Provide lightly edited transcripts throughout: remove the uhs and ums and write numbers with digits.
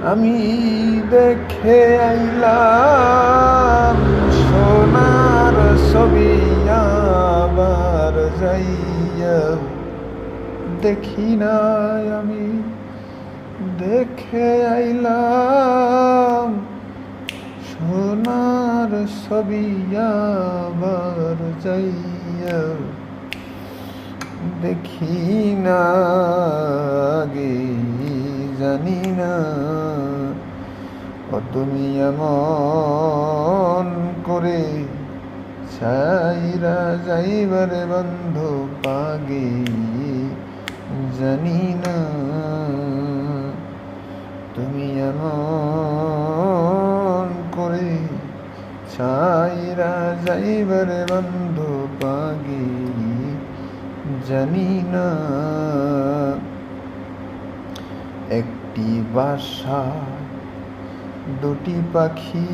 আমি দেখে আইলাম সোনার ছবি, আবার যাইয়া দেখি নাই। আমি দেখে আইলাম সোনার ছবি, আবার যাইয়া দেখি না। আগে জানি না তুমি এমন করে ছাইরা যাইবারে বন্ধু পাগে জানি না। তুমি এমন করে ছাইরা যাইবারে বন্ধু পাগে জানি না। একটি বাসা দুটি পাখি,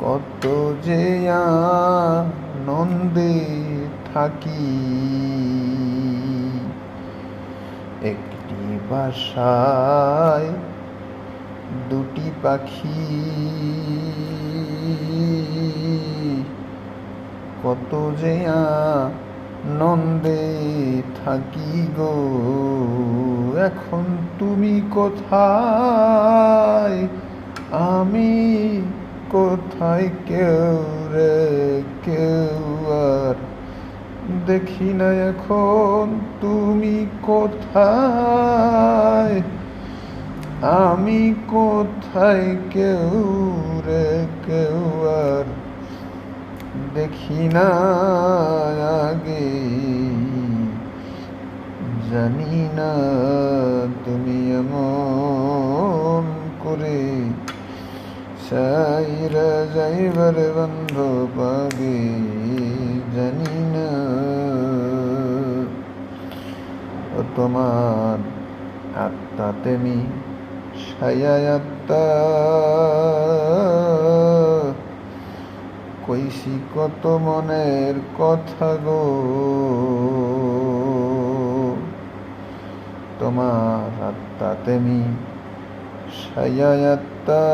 কত যে আনন্দে থাকি। একটি বাসায় দুটি পাখি, কত যে আনন্দে থাকি গো। এখন তুমি কোথায়, আমি কোথায়, কেউ রে কেউ আর দেখি না। এখন তুমি কোথায়, আমি কোথায়, কেউ রে কেউ আর দেখি না। আগে জানি না তুমি এমন করে ছাইরা যাইবার বন্ধু পাগে জানি না। তোমার আত্মা তেমি ছায়া আত্মা, কইছি কত মনের কথা গো। তোমার আত্মা তেমি ছায়া আত্মা,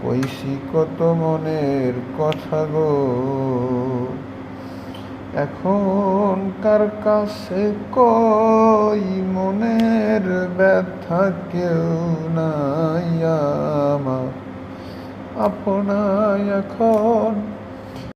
কইছি কত মনের কথা গো। এখন কার কাছে কই মনের ব্যথা, কেউ নাই আমার আপনায় এখন।